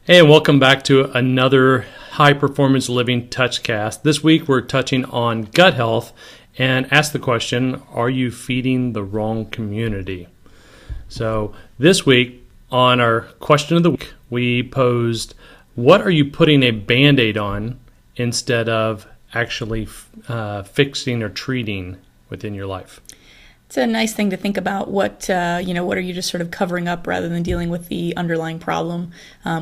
Hey, and welcome back to another High Performance Living Touchcast. This week we're touching on gut health and ask the question, are you feeding the wrong community? So this week on our question of the week, we posed, what are you putting a Band-Aid on instead of actually fixing or treating within your life? It's a nice thing to think about. What are you just sort of covering up rather than dealing with the underlying problem?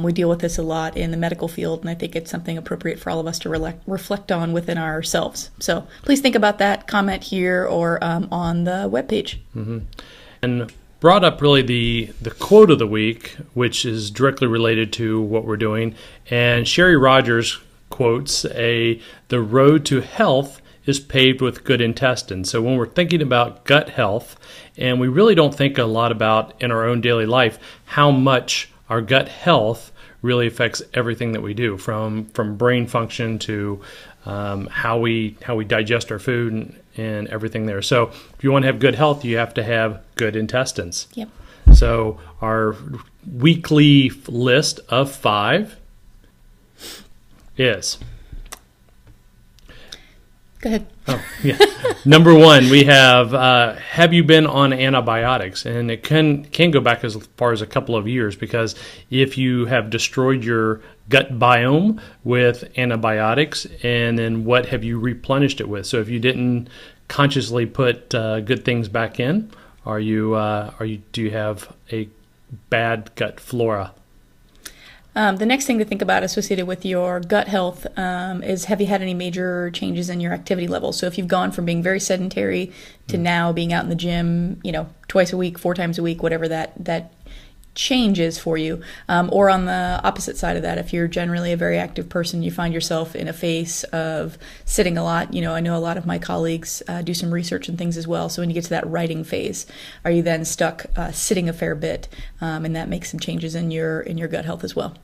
We deal with this a lot in the medical field, and I think it's something appropriate for all of us to reflect on within ourselves. So please think about that. Comment here or on the webpage. Mm-hmm. And brought up really the quote of the week, which is directly related to what we're doing. And Sherry Rogers quotes, the road to health is paved with good intestines. So when we're thinking about gut health, and we really don't think a lot about in our own daily life how much our gut health really affects everything that we do, from brain function to how we digest our food and everything there. So if you want to have good health, you have to have good intestines. Yep. So our weekly list of 5 is... Go ahead. Oh, yeah. Number 1, we have you been on antibiotics? And it can go back as far as a couple of years, because if you have destroyed your gut biome with antibiotics, and then what have you replenished it with? So if you didn't consciously put good things back in, do you have a bad gut flora? The next thing to think about associated with your gut health is, have you had any major changes in your activity level? So if you've gone from being very sedentary to now being out in the gym, twice a week, 4 times a week, whatever that change is for you. Or on the opposite side of that, if you're generally a very active person, you find yourself in a phase of sitting a lot. I know a lot of my colleagues do some research and things as well. So when you get to that writing phase, are you then stuck sitting a fair bit? And that makes some changes in your gut health as well.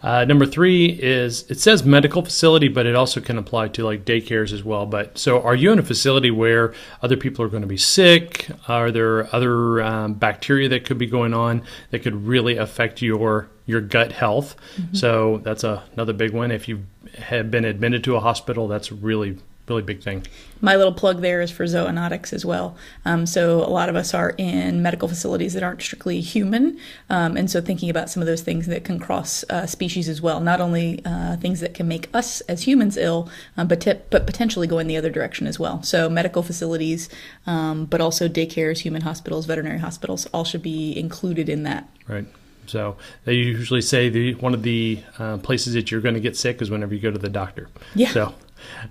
Number 3 is, it says medical facility, but it also can apply to like daycares as well. But so are you in a facility where other people are going to be sick? Are there other bacteria that could be going on that could really affect your gut health? Mm-hmm. So that's another big one. If you have been admitted to a hospital, that's really big thing. My little plug there is for zoonotics as well. So a lot of us are in medical facilities that aren't strictly human. And so thinking about some of those things that can cross species as well, not only things that can make us as humans ill, but potentially go in the other direction as well. So medical facilities, but also daycares, human hospitals, veterinary hospitals, all should be included in that. Right. So they usually say one of the places that you're going to get sick is whenever you go to the doctor. Yeah. So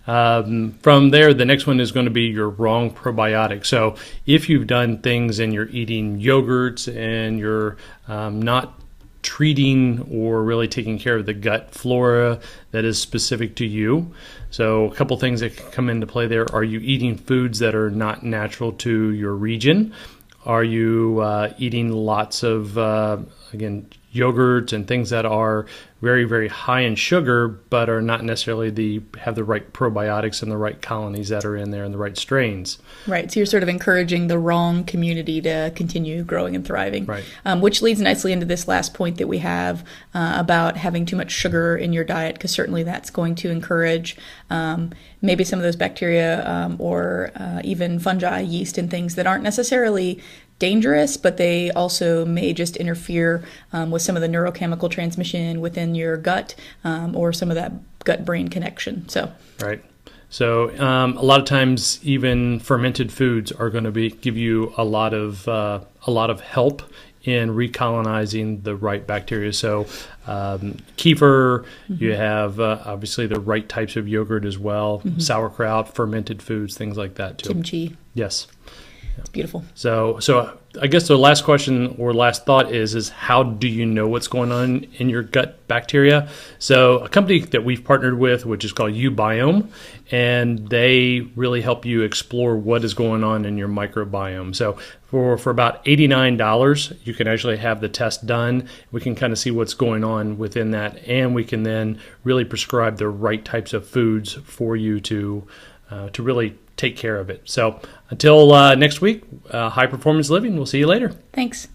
from there, the next one is going to be your wrong probiotic. So if you've done things and you're eating yogurts and you're not treating or really taking care of the gut flora that is specific to you. So a couple things that come into play there. Are you eating foods that are not natural to your region? Are you eating lots of, yogurts and things that are very, very high in sugar, but are not necessarily have the right probiotics and the right colonies that are in there and the right strains? Right. So you're sort of encouraging the wrong community to continue growing and thriving. Right. Which leads nicely into this last point that we have about having too much sugar in your diet, because certainly that's going to encourage maybe some of those bacteria or even fungi, yeast, and things that aren't necessarily dangerous, but they also may just interfere with some of the neurochemical transmission within your gut or some of that gut-brain connection. So right. So a lot of times, even fermented foods are going to give you a lot of help in recolonizing the right bacteria. So kefir, you have obviously the right types of yogurt as well, sauerkraut, fermented foods, things like that too. Kimchi. Yes. It's beautiful. So I guess the last question or last thought is how do you know what's going on in your gut bacteria? So a company that we've partnered with, which is called uBiome, and they really help you explore what is going on in your microbiome. So for about $89, you can actually have the test done. We can kind of see what's going on within that, and we can then really prescribe the right types of foods for you to really take care of it. So until next week, High Performance Living, we'll see you later. Thanks.